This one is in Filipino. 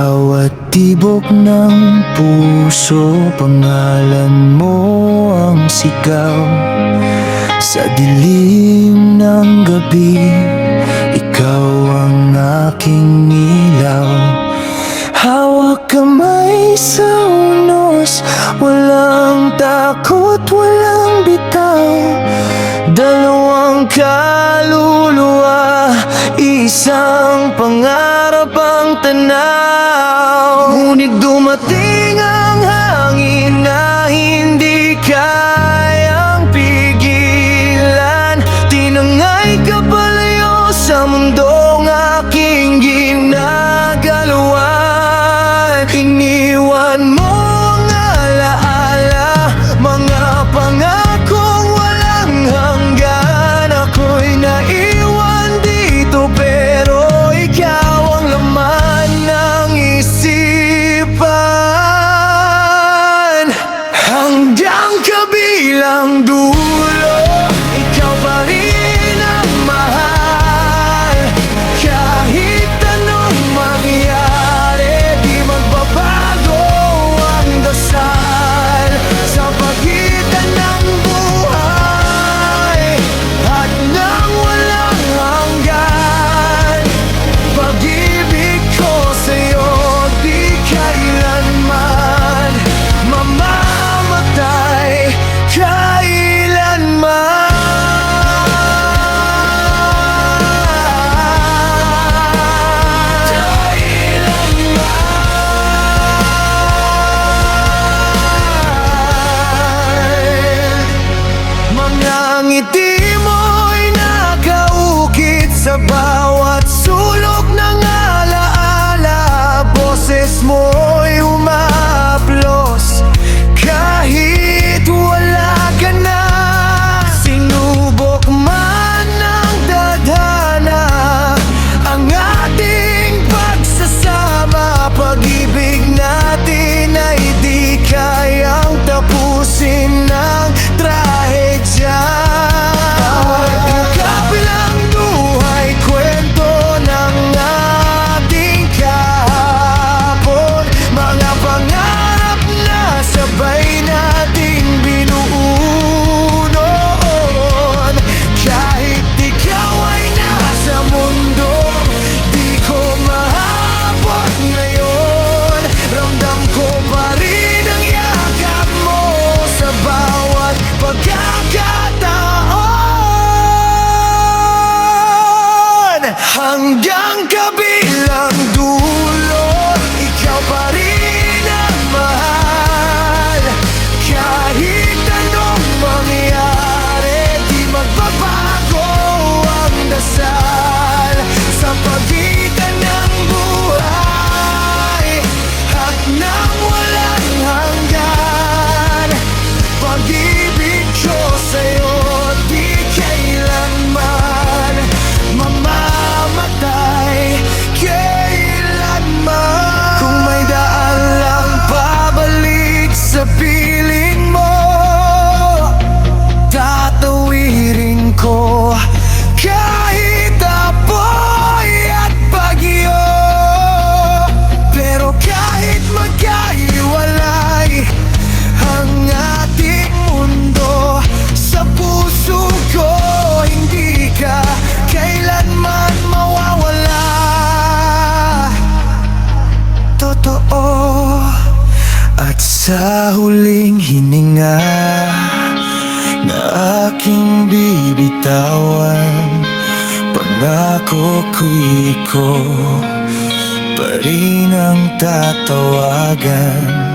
bawat tibok ng puso, pangalan mo ang sigaw. Sa dilim ng gabi, ikaw ang aking ilaw. Hawak kamay sa unos, walang takot, walang bitaw. Dalawang kaluluwa, isang pangarap ang tanaw. Ngunit dumating ang hangin na hindi kayang pigilan. Tinangay ka palayo sa mundong aking ginagalawan. Iniwan mo ang alaala, mga pangakong walang hanggan. Ako'y naiwan dito pero ikaw ang laman ng isipan. Hanggang kabilang dulo, ikaw pa rin ang mahal. Kahit anong mangyari, di magbabago ang dasal. Sa pagitan ng buhay at ng walang hanggan, pag-ibig ko sa'yo di kailanman mamamatay, kailanman. Mga ngiti mo'y nakaukit sa bawat sulok ng alaala. Boses mo'y humahaplos kahit wala ka na. Sinubok man ng tadhana ang ating pagsasama. Pag-ibig natin ay di kayang tapusin ng trahedya. Bawat kabilang buhay, kwento ng ating kahapon. Mga pangarap na sabay nating binuo noon. Kahit ikaw ay nasa mundo, di ko mahabot ngayon. Ramdam ko pa rin ang yakap mo sa bawat pagkakataon. Hanggang kabilang dulo, ikaw pa rin ang mahal. Kahit anong mangyari, di magbabago ang dasal. Sa pagitan ng buhay at ng walang hanggan, pag-ibig ko sa'yo di kailanman mamamatay, kailanman. Kung may daan lang pabalik sa piling mo, tatawirin ko kahit apoy at bagyo. Pero kahit magkahiwalay ang ating mundo, sa puso ko hindi ka kailanman mawawala. Totoo. At sa huling hininga na aking bibitawan, pangako ko'y ikaw pa rin ang tatawagan.